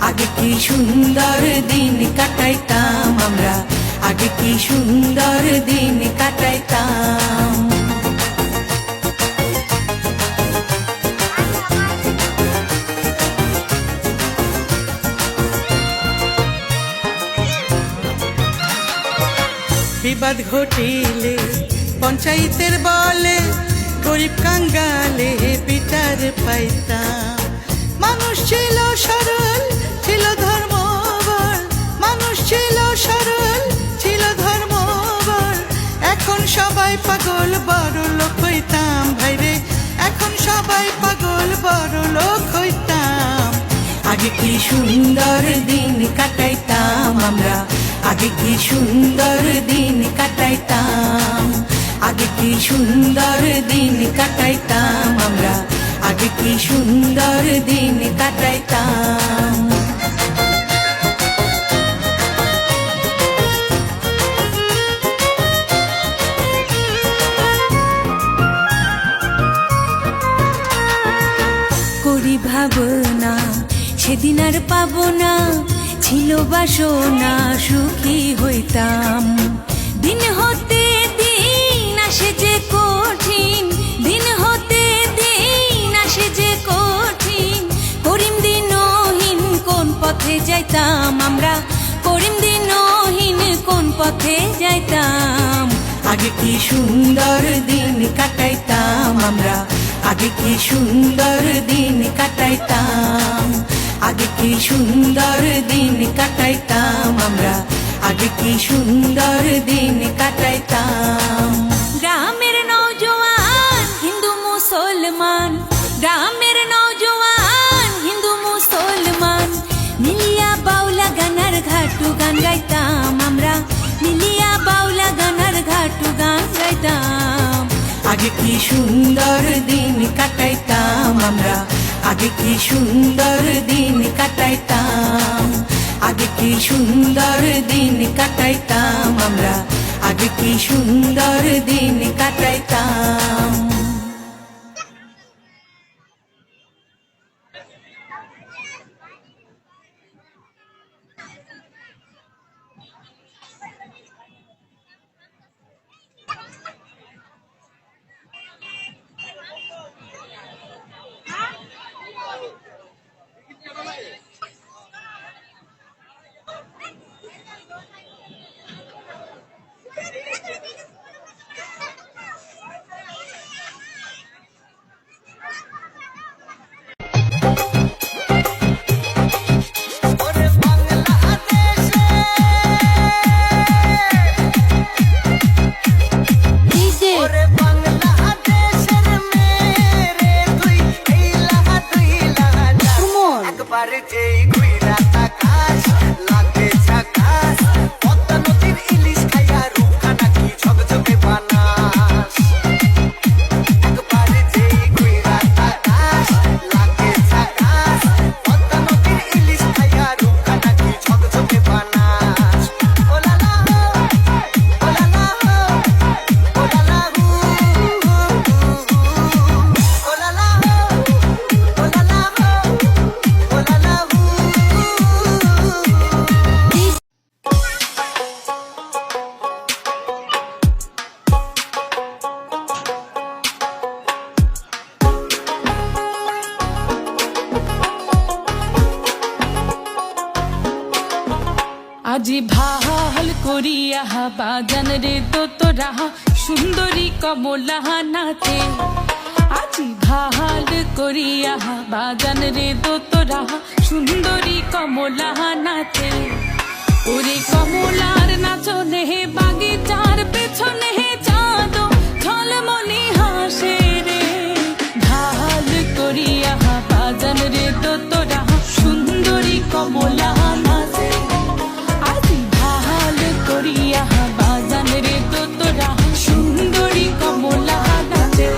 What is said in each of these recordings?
আগে কি সুন্দর দিন কাটাইতাম আমরা, আগে কি সুন্দর দিন কাটাইতাম। বিবাদ ঘটিলে পঞ্চায়েতের বলে গরিব কাঙ্গালে বিচার পাইতাম। মানুষ ছিল সরল, ছিল ধর্মবল, মানুষ ছিল সরল, ছিল ধর্মবল। এখন সবাই পাগল বড় লোক হইতাম ভাইরে, এখন সবাই পাগল বড় লোক হইতাম। আগে কি সুন্দর দিন কাটাইতাম আমরা, আগে কি সুন্দর দিন কাটাইতাম। আগে কি সুন্দর দিন কাটাইতাম আমরা, আগে কি সুন্দর দিন কাটাইতাম। করি ভাবনা সেদিন আর পাবো না, ছিল বাসনা সুখী হইতাম। দিন হতে দিন আসে যে কঠিন, দিন হতে দিন আসে যে কঠিন। করিম দিনহীন কোন পথে যাইতাম আমরা, করিম দিনহীন কোন পথে যাইতাম। আগে কি সুন্দর দিন কাটাইতাম আমরা, আগে কি সুন্দর দিন কাটাইতাম। আগে কি সুন্দর দিন কাটাইতাম আমরা, আগে কি সুন্দর দিন কাটাইতাম। গ্রামের নওজোয়ান হিন্দু মুসলমান, গ্রামের নওজোয়ান হিন্দু মুসলমান মিলিয়া বাউলা গানার ঘাটু গান গাইতাম আমরা, মিলিয়া বাউলা গানার ঘাটু গান গাইতাম। আগে কি সুন্দর দিন কাটাইতাম আমরা, আগে কি সুন্দর দিন কাটাইতাম। আগে কি সুন্দর দিন কাটাইতাম আমরা, আগে কি সুন্দর দিন কাটাইতাম। আজি ভাল করিয়া বাজান রে তো তোরা সুন্দরী কমলা নাচে। আজি ভাল করিয়া বাজান রে তো তোরা সুন্দরী কমলা নাচে। ওরে কমলার নাচনে বাগিচার পেছনে চাঁদ ঝলমলি হাসে রে। ভাল করিয়া বাজান রে তো তোরা সুন্দরী কমলা নাচে। করিয়া বাজান রে তো তোরা সুন্দরী কমলা নাচে।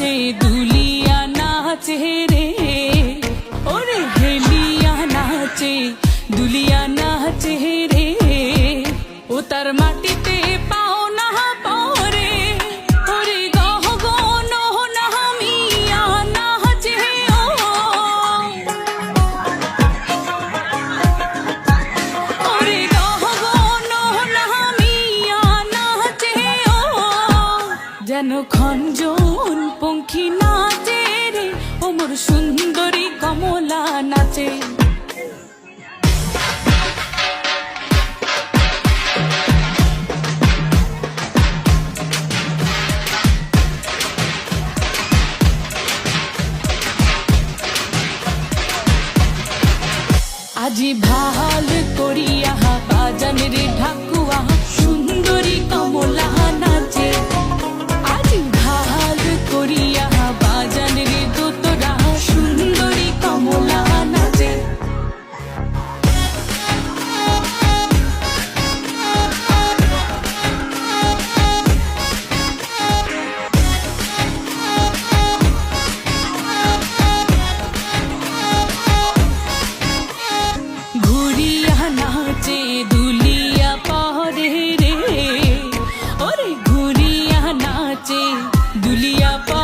নাচে দুলিয়া নাচে রে, ওরে হেলিয়া নাচে দুলিয়া নাচে রে, ও তার মাটিতে পাও না পরে, ওরে গহ গন নামিয়া নাচে ও, ওরে গহ গন নামিয়া নাচে ও, যেন খঞ্জন পঙ্খী নাচে রে, ও মোর সুন্দরী কমলা নাচে। আজি ভাল করিয়া বাজান রে ঢাকুয়া, সুন্দরী কমলা নাচে, আজি ভাল করিয়া বাজান রে দোতরা, সুন্দরী কমলা নাচে। ঘুরিয়া নাচে দুলিয়া পরে রে, ওরে ঘুরিয়া নাচে দুলিয়া পরে।